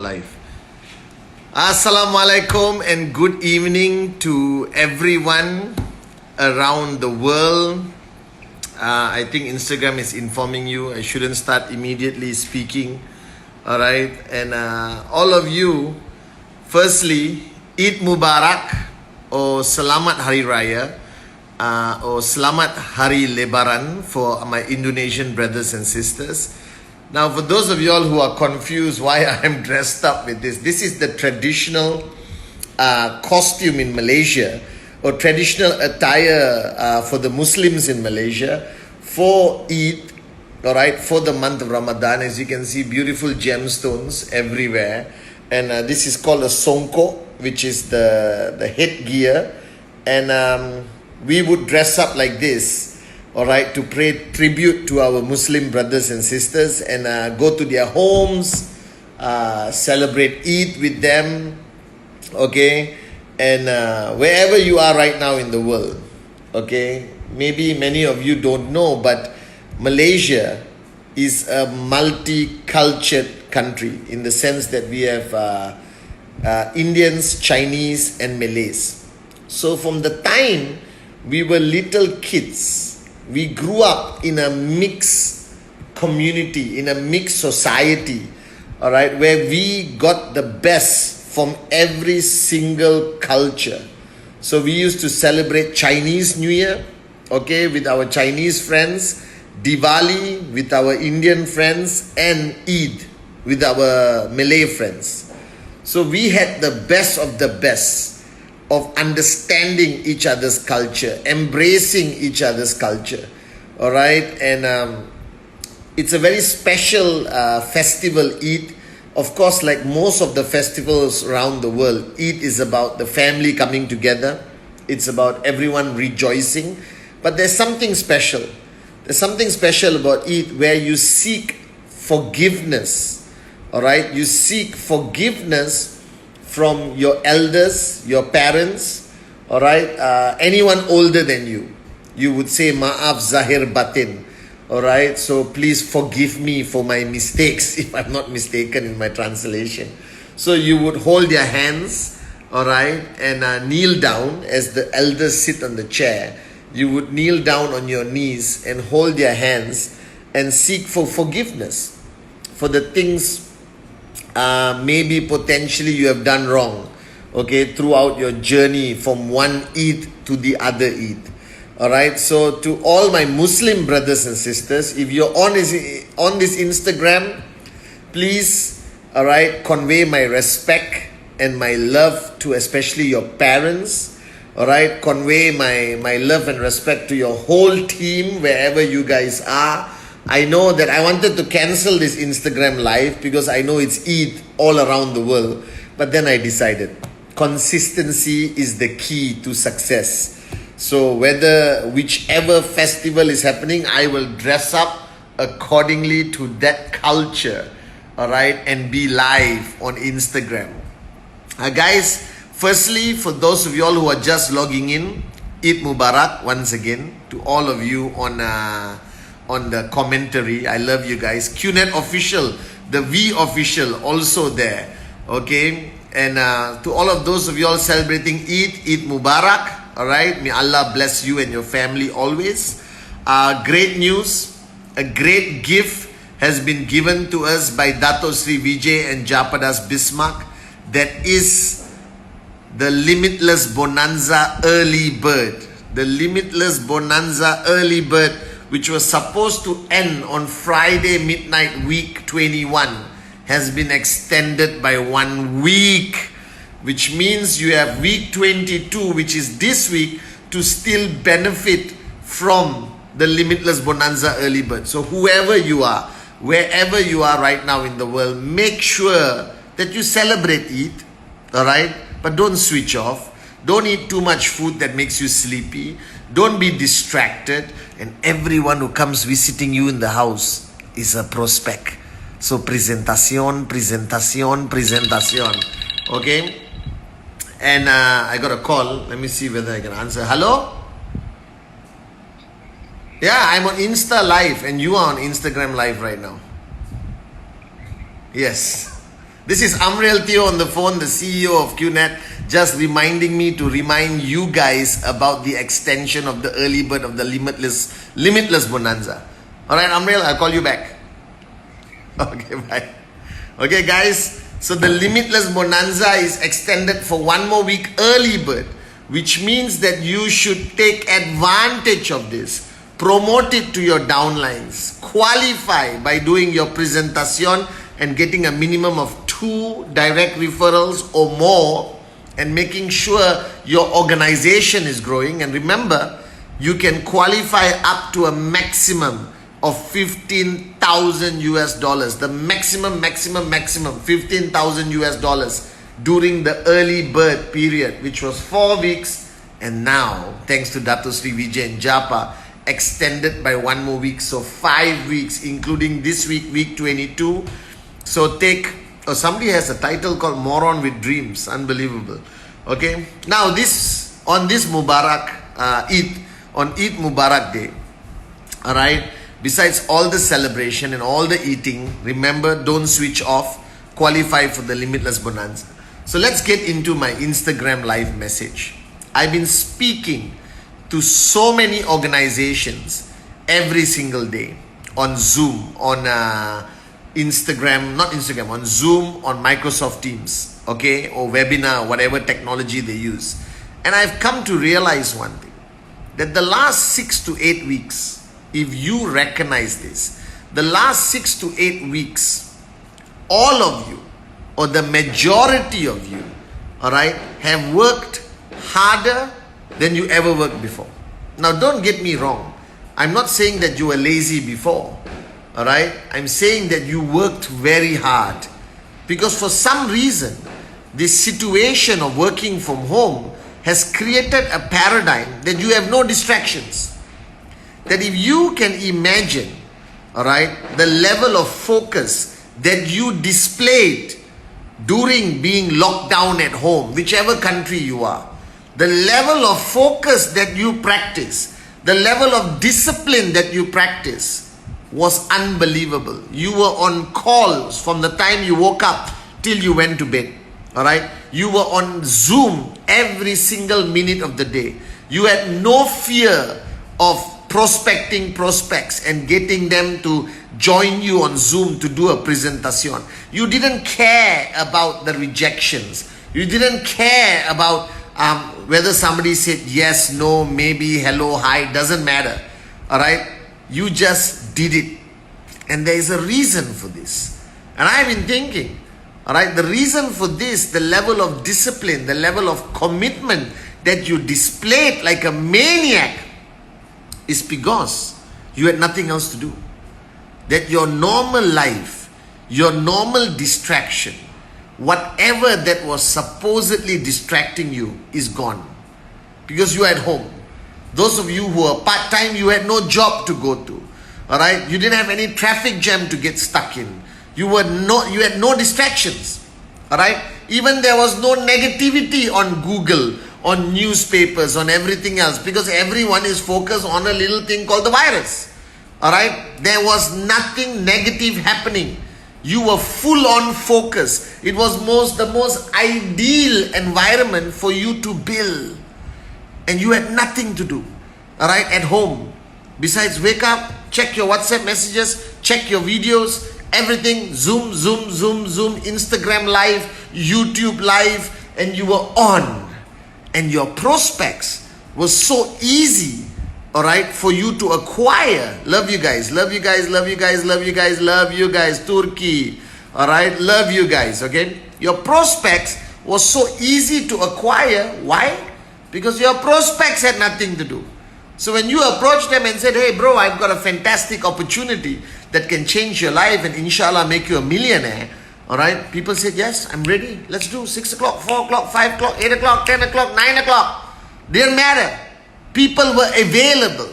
Life. Assalamualaikum and good evening to everyone around the world. I think Instagram is informing you I shouldn't start immediately speaking. Alright, and all of you, firstly, Eid Mubarak or Selamat Hari Raya or Selamat Hari Lebaran for my Indonesian brothers and sisters. Now, for those of y'all who are confused why I'm dressed up with this is the traditional costume in Malaysia or traditional attire for the Muslims in Malaysia for Eid, alright, for the month of Ramadan. As you can see, beautiful gemstones everywhere. And this is called a songkok, which is the headgear. And we would dress up like this, alright, to pay tribute to our Muslim brothers and sisters and go to their homes, celebrate Eid with them, okay, and wherever you are right now in the world, okay, maybe many of you don't know, but Malaysia is a multi-cultured country in the sense that we have Indians, Chinese and Malays. So from the time we were little kids, we grew up in a mixed community, in a mixed society, all right, where we got the best from every single culture. So we used to celebrate Chinese New Year, okay, with our Chinese friends, Diwali with our Indian friends, and Eid with our Malay friends. So we had the best of the best of understanding each other's culture, embracing each other's culture, all right, and it's a very special festival, Eid. Of course, like most of the festivals around the world, Eid is about the family coming together. It's about everyone rejoicing, but there's something special. There's something special about Eid where you seek forgiveness, all right. You seek forgiveness from your elders, your parents, all right, anyone older than you. You would say, Ma'af Zahir Batin, all right, so please forgive me for my mistakes, if I'm not mistaken in my translation. So you would hold their hands, all right, and kneel down as the elders sit on the chair. You would kneel down on your knees and hold their hands and seek for forgiveness for the things maybe potentially you have done wrong, okay, throughout your journey from one Eid to the other Eid. All right, so to all my Muslim brothers and sisters, if you're on this Instagram, please, all right, convey my respect and my love to especially your parents, all right, convey my love and respect to your whole team wherever you guys are. I know that I wanted to cancel this Instagram live because I know it's Eid all around the world. But then I decided consistency is the key to success. So whichever festival is happening, I will dress up accordingly to that culture, all right, and be live on Instagram. Guys, firstly, for those of y'all who are just logging in, Eid Mubarak once again to all of you on the commentary. I love you guys. QNet official, the V official also there, okay, and to all of those of you all celebrating Eid Mubarak, all right, may Allah bless you and your family always. Great news, a great gift has been given to us by Dato Sri Vijay and Japadas Bismarck, that is the Limitless Bonanza Early Bird. The Limitless Bonanza Early Bird, which was supposed to end on Friday midnight week 21, has been extended by 1 week, which means you have week 22, which is this week, to still benefit from the Limitless Bonanza Early Bird. So whoever you are, wherever you are right now in the world, make sure that you celebrate Eid, all right, but don't switch off. Don't eat too much food that makes you sleepy. Don't be distracted. And everyone who comes visiting you in the house is a prospect. So presentación. Okay? And I got a call. Let me see whether I can answer. Hello? Yeah, I'm on Insta Live and you are on Instagram Live right now. Yes. This is Amrel Theo on the phone, the CEO of QNet, just reminding me to remind you guys about the extension of the early bird of the limitless bonanza. All right, Amrel, I'll call you back. Okay, bye. Okay, guys. So the limitless bonanza is extended for one more week, early bird, which means that you should take advantage of this. Promote it to your downlines. Qualify by doing your presentation and getting a minimum of 2 direct referrals or more, and making sure your organization is growing. And remember, you can qualify up to a maximum of 15,000 US dollars. The maximum, 15,000 US dollars during the early bird period, which was 4 weeks. And now, thanks to Dato Sri Vijay and Japa, extended by 1 more week. So 5 weeks, including this week, week 22. So somebody has a title called Moron with Dreams. Unbelievable. Okay. Now on this Mubarak on Eid Mubarak Day, all right, besides all the celebration and all the eating, remember, don't switch off. Qualify for the limitless bonanza. So let's get into my Instagram live message. I've been speaking to so many organizations every single day on Zoom, on on Zoom, on Microsoft Teams, okay, or webinar, whatever technology they use. And I've come to realize one thing, that the last 6 to 8 weeks, if you recognize this, the last 6 to 8 weeks, all of you, or the majority of you, all right, have worked harder than you ever worked before. Now, don't get me wrong. I'm not saying that you were lazy before. All right, I'm saying that you worked very hard, because for some reason, this situation of working from home has created a paradigm that you have no distractions. That if you can imagine, all right, the level of focus that you displayed during being locked down at home, whichever country you are, the level of focus that you practice, the level of discipline that you practice was unbelievable. You were on calls from the time you woke up till you went to bed. All right, you were on Zoom every single minute of the day. You had no fear of prospecting prospects and getting them to join you on Zoom to do a presentation. You didn't care about the rejections. You didn't care about whether somebody said yes, no, maybe, hello, hi, doesn't matter. All right, you just did it. And there is a reason for this. And I've been thinking, all right, the reason for this, the level of discipline, the level of commitment that you displayed like a maniac, is because you had nothing else to do. That your normal life, your normal distraction, whatever that was supposedly distracting you is gone. Because you are at home. Those of you who are part-time, you had no job to go to. All right, you didn't have any traffic jam to get stuck in. You had no distractions. All right, even there was no negativity on Google, on newspapers, on everything else, because everyone is focused on a little thing called the virus. All right, there was nothing negative happening. You were full on focus. It was the most ideal environment for you to build, and you had nothing to do. All right, at home, besides wake up, check your WhatsApp messages, check your videos, everything, Zoom, Instagram live, YouTube live, and you were on. And your prospects was so easy, all right, for you to acquire. Love you guys, Turkey, all right, love you guys, okay? Your prospects was so easy to acquire. Why? Because your prospects had nothing to do. So when you approached them and said, hey bro, I've got a fantastic opportunity that can change your life and inshallah make you a millionaire, all right, people said, yes, I'm ready, let's do 6 o'clock, 4 o'clock, 5 o'clock, 8 o'clock, 10 o'clock, 9 o'clock. Didn't matter. People were available.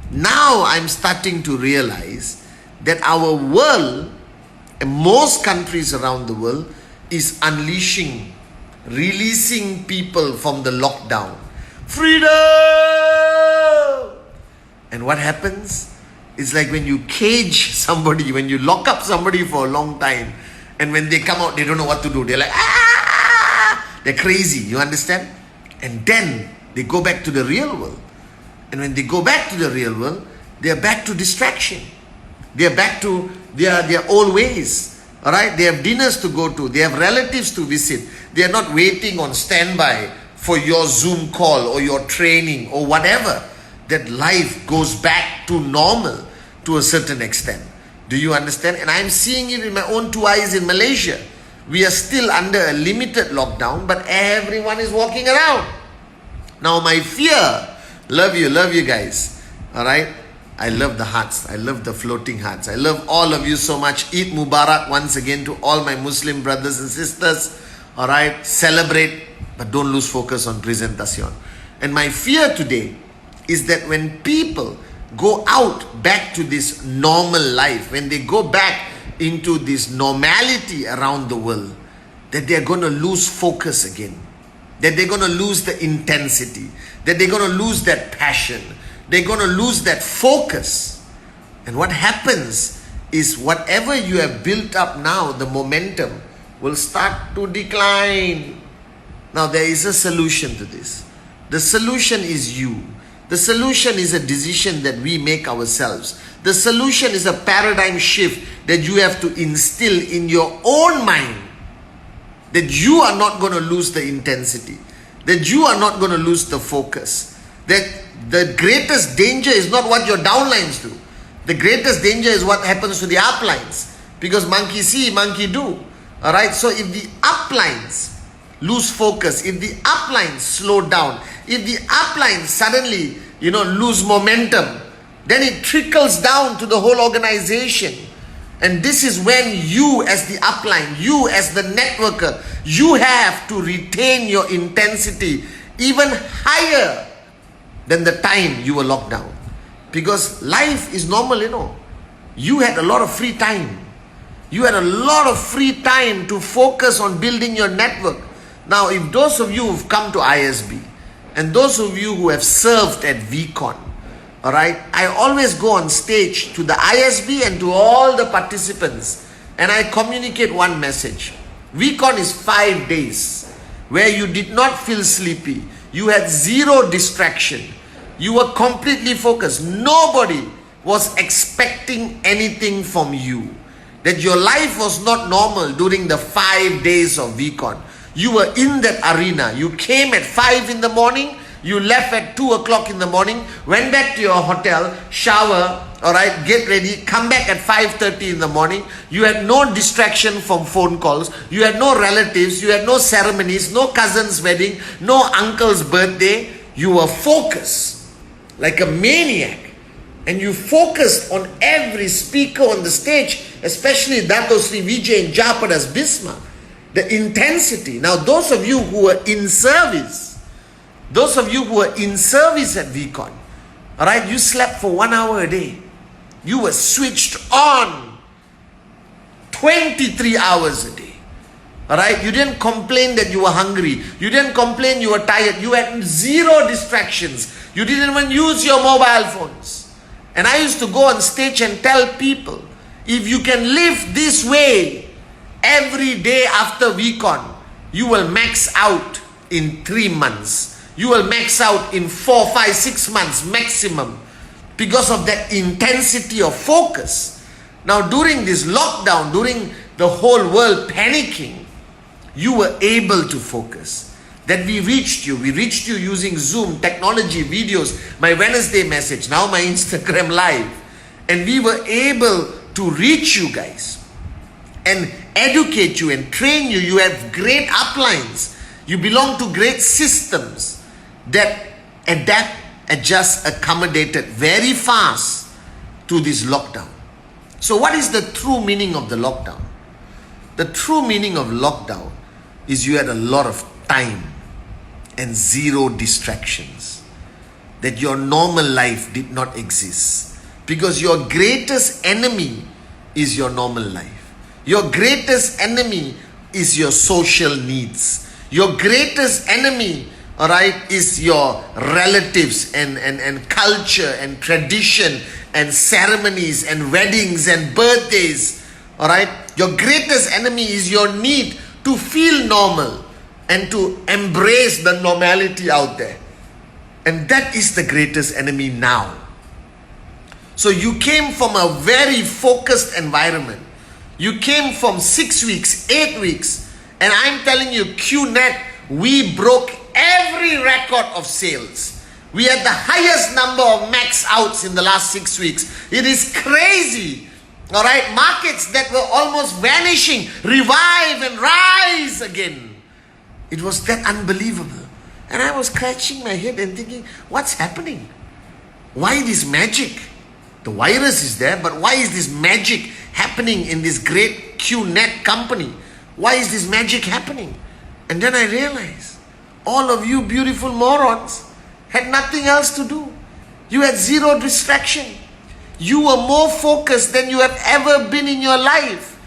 Now I'm starting to realize that our world, and most countries around the world, is releasing people from the lockdown. Freedom! And what happens? It's like when you cage somebody, when you lock up somebody for a long time, And when they come out, they don't know what to do. They're like, ah! They're crazy, you understand? And then they go back to the real world. And when they go back to the real world, they're back to distraction. They're back to their old ways. All right? They have dinners to go to. They have relatives to visit. They are not waiting on standby for your Zoom call or your training or whatever. That life goes back to normal to a certain extent. Do you understand? And I'm seeing it in my own two eyes in Malaysia. We are still under a limited lockdown, but everyone is walking around. Now my fear, love you guys. All right? I love the hearts. I love the floating hearts. I love all of you so much. Eid Mubarak once again to all my Muslim brothers and sisters. All right? Celebrate, but don't lose focus on presentación. And my fear today is that when people go out back to this normal life, when they go back into this normality around the world, that they're going to lose focus again, that they're going to lose the intensity, that they're going to lose that passion, they're going to lose that focus. And what happens is whatever you have built up now, the momentum will start to decline. Now there is a solution to this. The solution is you. The solution is a decision that we make ourselves. The solution is a paradigm shift that you have to instill in your own mind, that you are not going to lose the intensity, that you are not going to lose the focus, that the greatest danger is not what your downlines do. The greatest danger is what happens to the uplines, because monkey see, monkey do. All right. So if the uplines lose focus, if the uplines slow down, if the uplines suddenly, lose momentum, then it trickles down to the whole organization. And this is when you as the upline, you as the networker, you have to retain your intensity even higher than the time you were locked down. Because life is normal, You had a lot of free time. You had a lot of free time to focus on building your network. Now, if those of you who've come to ISB, and those of you who have served at VCon, all right, I always go on stage to the ISB and to all the participants, and I communicate one message. VCon is 5 days where you did not feel sleepy. You had zero distraction. You were completely focused. Nobody was expecting anything from you. That your life was not normal during the 5 days of VCon. You were in that arena. You came at 5 in the morning. You left at 2 o'clock in the morning. Went back to your hotel. Shower. Alright. Get ready. Come back at 5:30 in the morning. You had no distraction from phone calls. You had no relatives. You had no ceremonies. No cousin's wedding. No uncle's birthday. You were focused. Like a maniac. And you focused on every speaker on the stage. Especially Dato Sri Vijay and Japada's Bisma. The intensity. Now those of you who were in service, at VCon, alright, you slept for 1 hour a day. You were switched on 23 hours a day. Alright, you didn't complain that you were hungry. You didn't complain you were tired. You had zero distractions. You didn't even use your mobile phones. And I used to go on stage and tell people, if you can live this way every day after VCon, you will max out in 3 months. You will max out in 4, 5, 6 months maximum because of that intensity of focus. Now during this lockdown, during the whole world panicking, you were able to focus. That we reached you using Zoom, technology, videos, my Wednesday message, now my Instagram live. And we were able to reach you guys and educate you and train you. You have great uplines. You belong to great systems that adapt, adjust, accommodated very fast to this lockdown. So what is the true meaning of the lockdown? The true meaning of lockdown is you had a lot of time and zero distractions. That your normal life did not exist. Because your greatest enemy is your normal life. Your greatest enemy is your social needs. Your greatest enemy, alright, is your relatives and culture and tradition and ceremonies and weddings and birthdays. Alright? Your greatest enemy is your need to feel normal and to embrace the normality out there. And that is the greatest enemy now. So you came from a very focused environment. You came from 6 weeks, 8 weeks. And I'm telling you, QNet, we broke every record of sales. We had the highest number of max outs in the last 6 weeks. It is crazy. All right, markets that were almost vanishing, revive and rise again. It was that unbelievable. And I was scratching my head and thinking, what's happening? Why this magic? The virus is there, but why is this magic happening in this great QNet company? Why is this magic happening? And then I realized, all of you beautiful morons had nothing else to do. You had zero distraction. You were more focused than you have ever been in your life.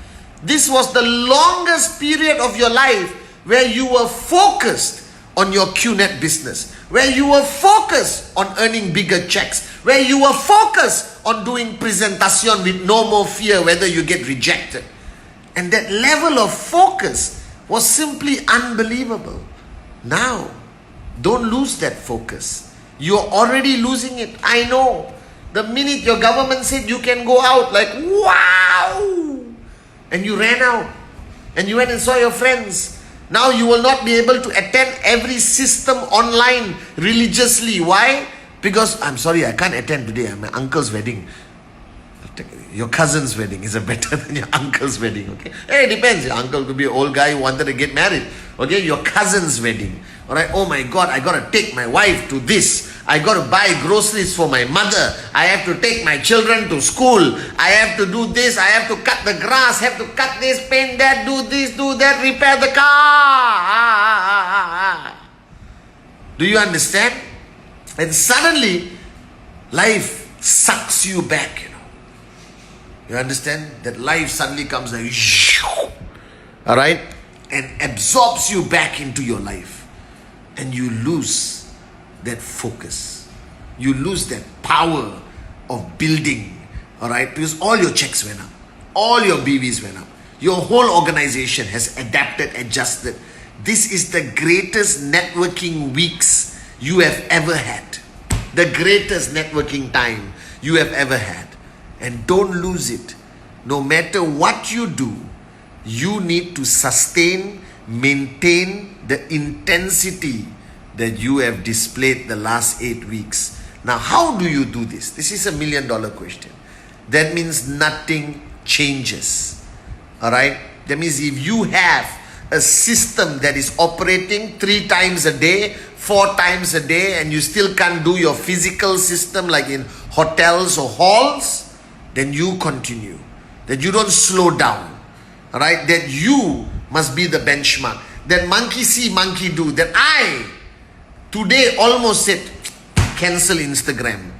This was the longest period of your life where you were focused on your QNet business, where you were focused on earning bigger checks, where you were focused on doing presentation with no more fear whether you get rejected. And that level of focus was simply unbelievable. Now, don't lose that focus. You're already losing it. I know. The minute your government said you can go out, like, wow! And you ran out. And you went and saw your friends. Now you will not be able to attend every system online religiously. Why? Because, I'm sorry, I can't attend today. My uncle's wedding. Your cousin's wedding is better than your uncle's wedding, okay? Hey, it depends. Your uncle could be an old guy who wanted to get married. Okay, your cousin's wedding. Alright, oh my God, I gotta take my wife to this. I gotta buy groceries for my mother. I have to take my children to school. I have to do this. I have to cut the grass. Have to cut this, paint that, do this, do that, repair the car. Do you understand? And suddenly, life sucks you back, you know. You understand? That life suddenly comes like, alright? And absorbs you back into your life. And you lose that focus. You lose that power of building. Alright? Because all your checks went up. All your BVs went up. Your whole organization has adapted, adjusted. This is the greatest networking weeks you have ever had. The greatest networking time you have ever had. And don't lose it. No matter what you do, you need to sustain, maintain the intensity that you have displayed the last 8 weeks. Now, how do you do this? This is $1 million question. That means nothing changes. Alright? That means if you have a system that is operating 3 times a day, 4 times a day, and you still can't do your physical system like in hotels or halls, then you continue. That you don't slow down. Alright? That you must be the benchmark. That monkey see, monkey do. That I today almost said, cancel Instagram,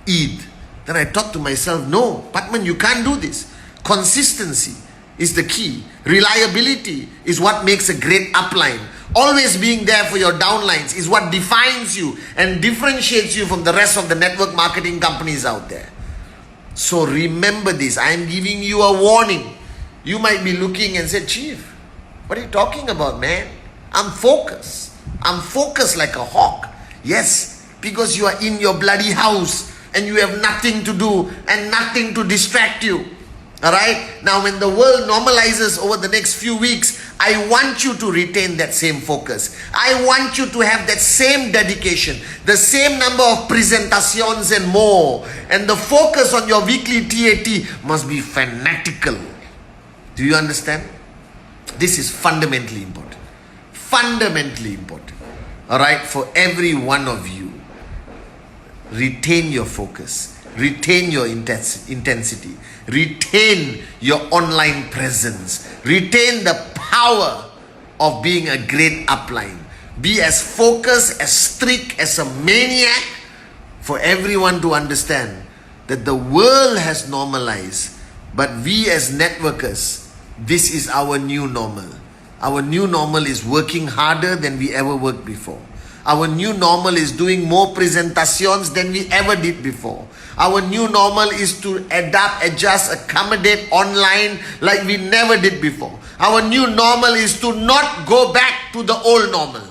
Eid. Then I thought to myself, no, Pathman, you can't do this. Consistency is the key. Reliability is what makes a great upline. Always being there for your downlines is what defines you and differentiates you from the rest of the network marketing companies out there. So remember this. I am giving you a warning. You might be looking and say, Chief, what are you talking about, man? I'm focused. I'm focused like a hawk. Yes, because you are in your bloody house and you have nothing to do and nothing to distract you. Alright? Now when the world normalizes over the next few weeks, I want you to retain that same focus. I want you to have that same dedication, the same number of presentations and more. And the focus on your weekly TAT must be fanatical. Do you understand? This is fundamentally important. Fundamentally important. Alright? For every one of you, retain your focus. Retain your intensity. Retain your online presence. Retain the power of being a great upline. Be as focused, as strict, as a maniac for everyone to understand that the world has normalized, but we as networkers, this is our new normal. Our new normal is working harder than we ever worked before. Our new normal is doing more presentations than we ever did before. Our new normal is to adapt, adjust, accommodate online like we never did before. Our new normal is to not go back to the old normal.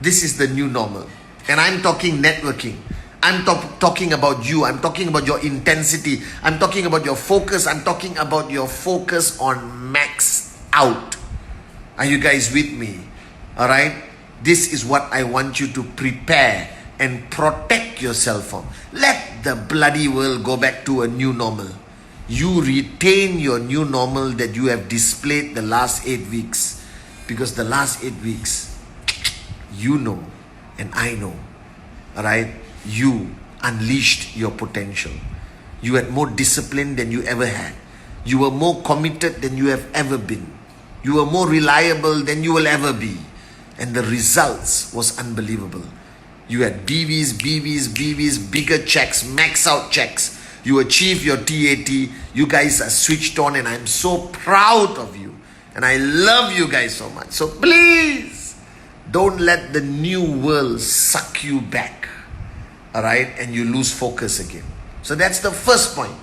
This is the new normal. And I'm talking networking. I'm talking about you. I'm talking about your intensity. I'm talking about your focus. I'm talking about your focus on max out. Are you guys with me? All right? This is what I want you to prepare and protect yourself from. Let the bloody world go back to a new normal. You retain your new normal that you have displayed the last 8 weeks. Because the last 8 weeks, you know and I know, all right, you unleashed your potential. You had more discipline than you ever had. You were more committed than you have ever been. You were more reliable than you will ever be. And the results was unbelievable. You had BVs, bigger checks, max out checks. You achieved your TAT. You guys are switched on and I'm so proud of you. And I love you guys so much. So please, don't let the new world suck you back. Alright? And you lose focus again. So that's the first point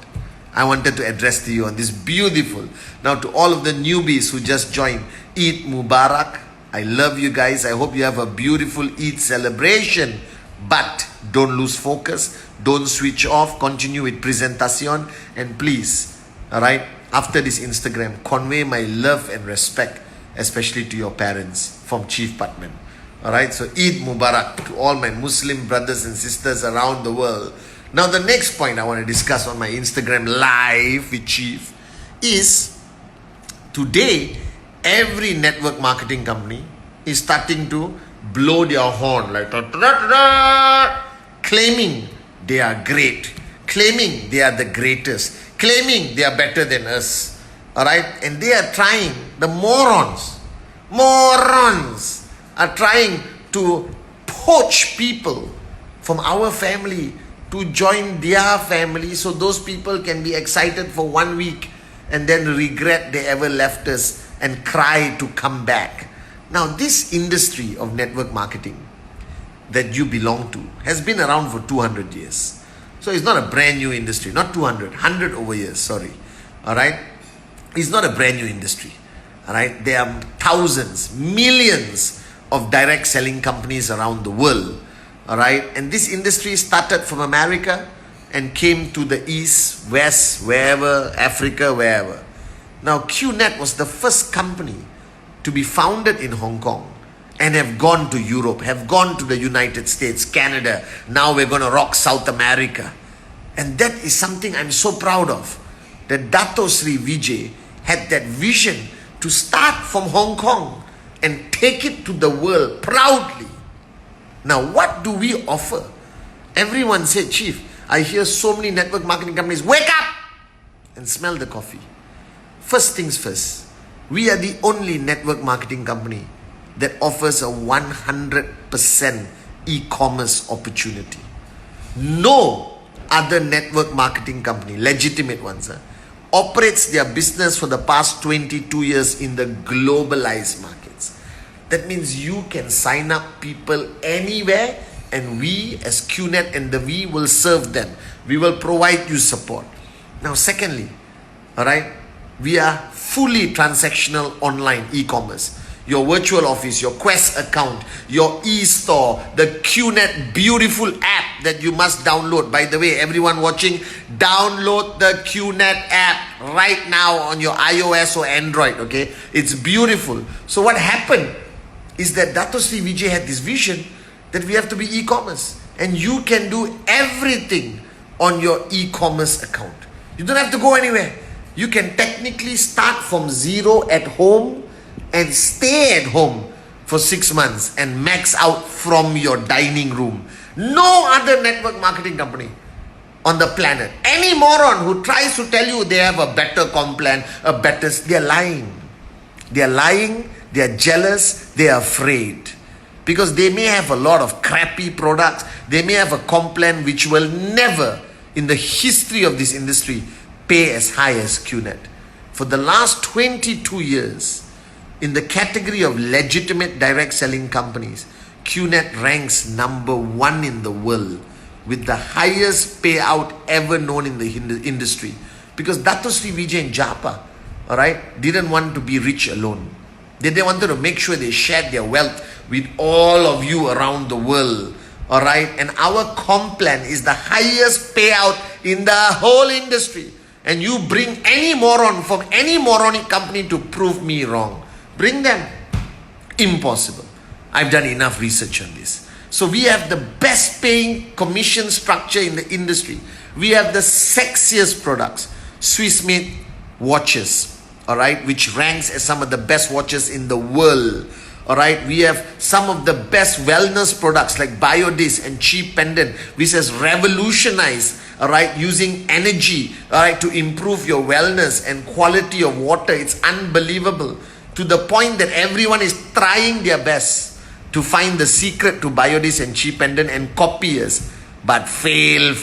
I wanted to address to you on this beautiful. Now to all of the newbies who just joined, Eid Mubarak. I love you guys. I hope you have a beautiful Eid celebration. But don't lose focus. Don't switch off. Continue with presentation. And please, alright, after this Instagram, convey my love and respect, especially to your parents from Chief Pathman. Alright, so Eid Mubarak to all my Muslim brothers and sisters around the world. Now the next point I want to discuss on my Instagram live with Chief is today every network marketing company is starting to blow their horn like claiming they are great, claiming they are the greatest, claiming they are better than us. Alright, and they are trying, the morons are trying to poach people from our family to join their family so those people can be excited for 1 week and then regret they ever left us and cry to come back. Now this industry of network marketing that you belong to has been around for 200 years. So it's not a brand new industry, not 200, 100 over years, sorry. Alright? It's not a brand new industry. Alright? There are thousands, millions of direct selling companies around the world. Alright? And this industry started from America and came to the East, West, wherever, Africa, wherever. Now QNet was the first company to be founded in Hong Kong and have gone to Europe, have gone to the United States, Canada. Now we're going to rock South America. And that is something I'm so proud of. That Dato Sri Vijay had that vision to start from Hong Kong and take it to the world proudly. Now what do we offer? Everyone said, Chief, I hear so many network marketing companies, wake up and smell the coffee. First things first, we are the only network marketing company that offers a 100% e-commerce opportunity. No other network marketing company, legitimate ones, operates their business for the past 22 years in the globalized markets. That means you can sign up people anywhere and we as QNet and the V will serve them. We will provide you support. Now secondly, alright, we are fully transactional online e-commerce. Your virtual office, your Quest account, your e-store, the QNet beautiful app that you must download. By the way, everyone watching, download the QNet app right now on your iOS or Android, okay? It's beautiful. So what happened is that Dato Sri Vijay had this vision that we have to be e-commerce. And you can do everything on your e-commerce account. You don't have to go anywhere. You can technically start from zero at home and stay at home for 6 months and max out from your dining room. No other network marketing company on the planet. Any moron who tries to tell you they have a better comp plan, they're lying. They're lying, they're jealous, they're afraid. Because they may have a lot of crappy products, they may have a comp plan which will never, in the history of this industry, pay as high as QNet. For the last 22 years, in the category of legitimate direct selling companies, QNet ranks number 1 in the world with the highest payout ever known in the industry. Because Dato Sri Vijay and Japa, all right, didn't want to be rich alone. They wanted to make sure they shared their wealth with all of you around the world. All right, and our comp plan is the highest payout in the whole industry. And you bring any moron from any moronic company to prove me wrong. Bring them. Impossible. I've done enough research on this. So we have the best paying commission structure in the industry. We have the sexiest products. Swiss made watches, all right, which ranks as some of the best watches in the world. All right, we have some of the best wellness products like Biodis and Cheap Pendant, which has revolutionized, all right, using energy, all right, to improve your wellness and quality of water. It's unbelievable, to the point that everyone is trying their best to find the secret to Biodis and Cheap Pendant and copy us, but fail.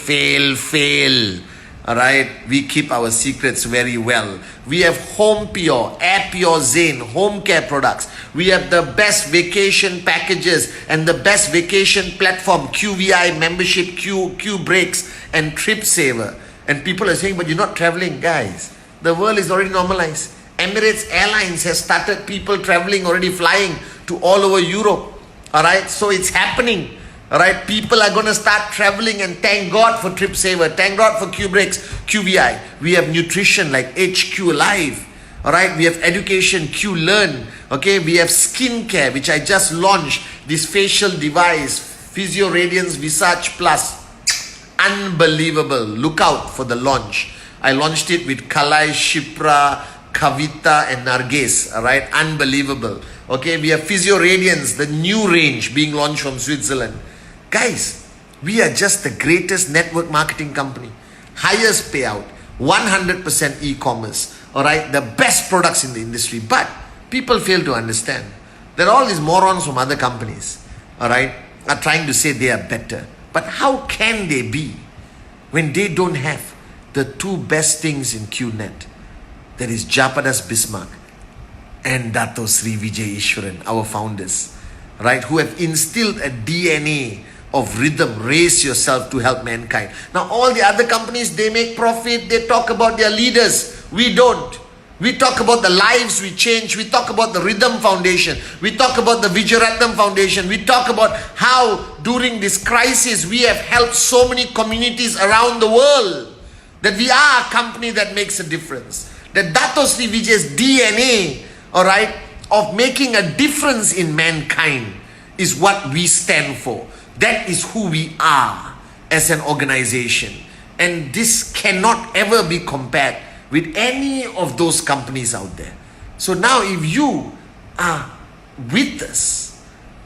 All right, we keep our secrets very well. We have Home Pure, Air Pure Zen, home care products. We have the best vacation packages and the best vacation platform, QVI membership, Q Breaks and Trip Saver. And people are saying, but you're not traveling. Guys, the world is already normalized. Emirates Airlines has started people traveling, already flying to all over Europe. All right, so it's happening. All right, people are going to start traveling, and thank God for Trip Saver, thank God for Q Breaks, QVI. We have nutrition like HQ Live. All right, we have education, Q Learn. Okay, we have skincare, which I just launched, this facial device, Physio Radiance Visage Plus. Unbelievable. Look out for the launch. I launched it with Kalai, Shipra, Kavita and Narges. All right, unbelievable. Okay, we have Physio Radiance, the new range being launched from Switzerland. Guys, we are just the greatest network marketing company. Highest payout, 100% e-commerce. All right, the best products in the industry. But people fail to understand that all these morons from other companies, all right, are trying to say they are better. But how can they be when they don't have the two best things in QNet? That is Japadas Bismarck and Dato Sri Vijay Ishwaran, our founders, right, who have instilled a DNA of rhythm, raise yourself to help mankind. Now all the other companies, they make profit, they talk about their leaders. We don't. We talk about the lives we change. We talk about the Rhythm Foundation. We talk about the Vijayaratham Foundation. We talk about how during this crisis we have helped so many communities around the world. That we are a company that makes a difference. That Dato Sri Vijay's DNA, all right, of making a difference in mankind is what we stand for. That is who we are as an organization. And this cannot ever be compared with any of those companies out there. So now if you are with us,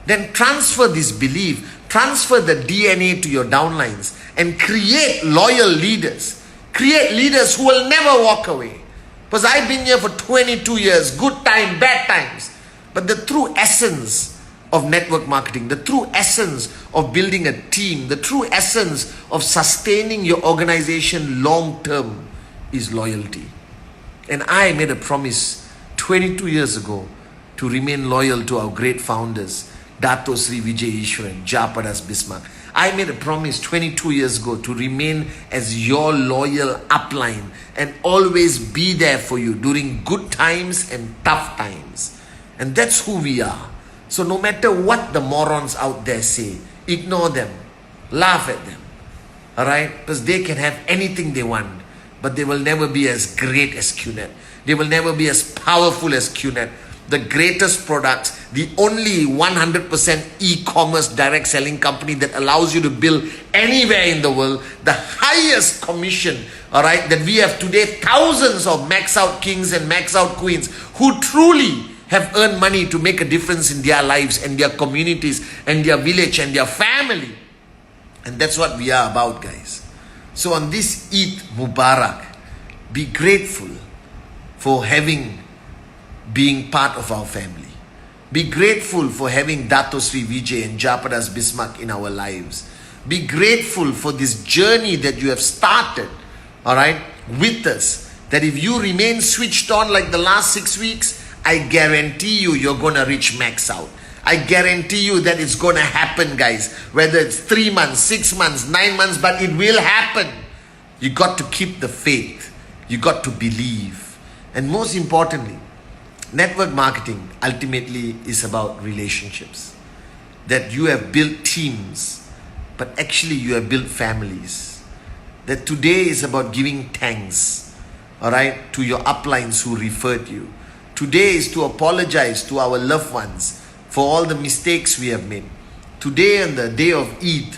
then transfer this belief, transfer the DNA to your downlines and create loyal leaders. Create leaders who will never walk away. Because I've been here for 22 years, good time, bad times. But the true essence of network marketing, the true essence of building a team, the true essence of sustaining your organization long term is loyalty. And I made a promise 22 years ago to remain loyal to our great founders, Dato Sri Vijay Ishwaran, Japadas Bismarck. I made a promise 22 years ago to remain as your loyal upline and always be there for you during good times and tough times. And that's who we are. So no matter what the morons out there say, ignore them, laugh at them, all right? Because they can have anything they want, but they will never be as great as QNet. They will never be as powerful as QNet. The greatest products, the only 100% e-commerce direct selling company that allows you to build anywhere in the world, the highest commission, all right, that we have today, thousands of max out kings and max out queens who truly have earned money to make a difference in their lives and their communities and their village and their family. And that's what we are about, guys. So on this Eid Mubarak, be grateful for being part of our family. Be grateful for having Dato Sri Vijay and Japadas Bismarck in our lives. Be grateful for this journey that you have started, all right, with us. That if you remain switched on like the last 6 weeks, I guarantee you, you're going to reach max out. I guarantee you that it's going to happen, guys. Whether it's 3 months, 6 months, 9 months, but it will happen. You got to keep the faith. You got to believe. And most importantly, network marketing ultimately is about relationships. That you have built teams, but actually you have built families. That today is about giving thanks, all right, to your uplines who referred you. Today is to apologize to our loved ones for all the mistakes we have made. Today, on the day of Eid,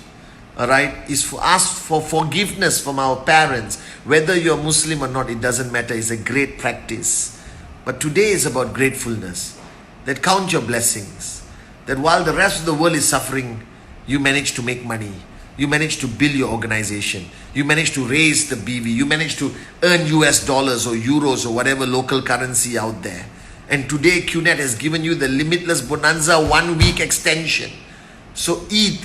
all right, is for us for forgiveness from our parents. Whether you're Muslim or not, it doesn't matter. It's a great practice. But today is about gratefulness. That count your blessings. That while the rest of the world is suffering, you manage to make money. You manage to build your organization. You manage to raise the BV. You manage to earn US dollars or euros or whatever local currency out there. And today QNet has given you the Limitless Bonanza 1 week extension. So Eid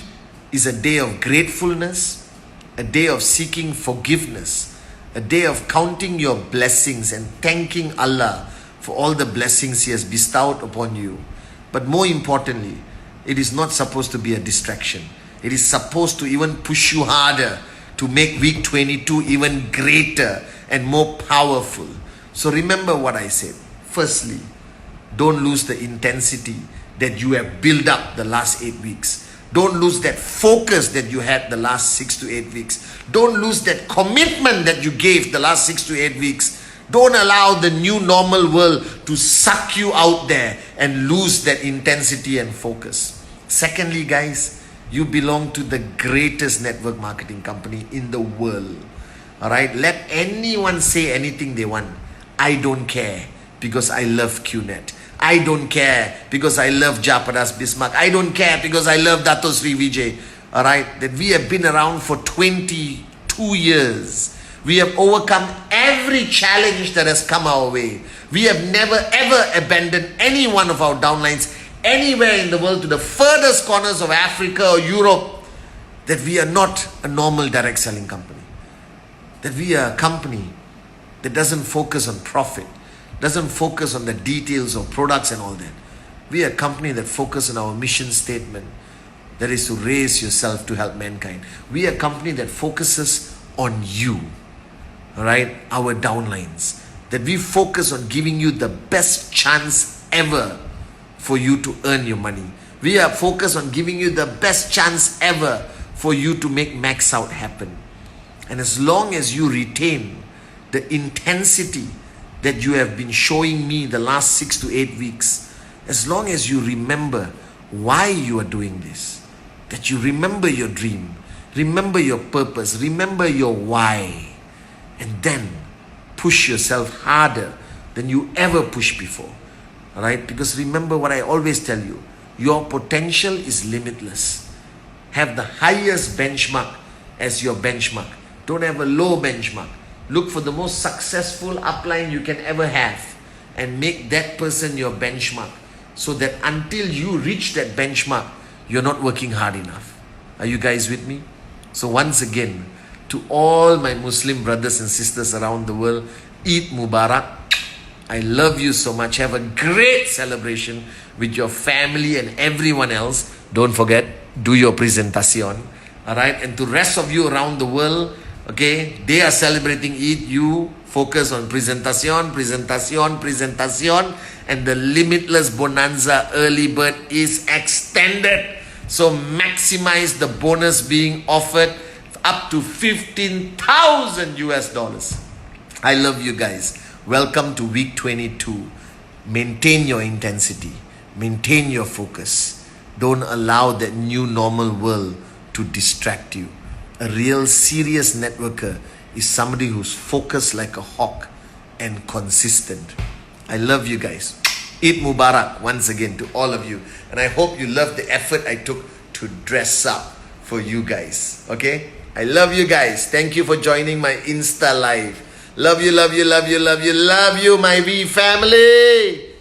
is a day of gratefulness, a day of seeking forgiveness, a day of counting your blessings and thanking Allah for all the blessings He has bestowed upon you. But more importantly, it is not supposed to be a distraction. It is supposed to even push you harder to make week 22 even greater and more powerful. So remember what I said. Firstly, don't lose the intensity that you have built up the last 8 weeks. Don't lose that focus that you had the last 6 to 8 weeks. Don't lose that commitment that you gave the last 6 to 8 weeks. Don't allow the new normal world to suck you out there and lose that intensity and focus. Secondly, guys, you belong to the greatest network marketing company in the world. All right? Let anyone say anything they want. I don't care because I love QNet. I don't care because I love Japadas Bismarck. I don't care because I love Dato Sri Vijay. All right? That we have been around for 22 years. We have overcome every challenge that has come our way. We have never ever abandoned any one of our downlines anywhere in the world to the furthest corners of Africa or Europe. That we are not a normal direct selling company. That we are a company that doesn't focus on profit, doesn't focus on the details of products and all that. We are a company that focuses on our mission statement, that is to raise yourself to help mankind. We are a company that focuses on you, all right, our downlines. That we focus on giving you the best chance ever for you to earn your money. We are focused on giving you the best chance ever for you to make max out happen. And as long as you retain the intensity that you have been showing me the last 6 to 8 weeks, as long as you remember why you are doing this, that you remember your dream, remember your purpose, remember your why, and then push yourself harder than you ever pushed before. All right? Because remember what I always tell you, your potential is limitless. Have the highest benchmark as your benchmark. Don't have a low benchmark. Look for the most successful upline you can ever have and make that person your benchmark, so that until you reach that benchmark, you're not working hard enough. Are you guys with me? So once again, to all my Muslim brothers and sisters around the world, Eid Mubarak. I love you so much. Have a great celebration with your family and everyone else. Don't forget, do your presentación. All right? And to rest of you around the world, okay, they are celebrating Eid. You focus on presentación, presentación, presentación. And the Limitless Bonanza early bird is extended. So maximize the bonus being offered up to 15,000 US dollars. I love you guys. Welcome to week 22. Maintain your intensity. Maintain your focus. Don't allow that new normal world to distract you. A real serious networker is somebody who's focused like a hawk and consistent. I love you guys. Eid Mubarak once again to all of you. And I hope you love the effort I took to dress up for you guys. Okay? I love you guys. Thank you for joining my Insta Live. Love you, love you, love you, love you, love you, my V family.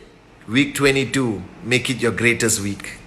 Week 22, make it your greatest week.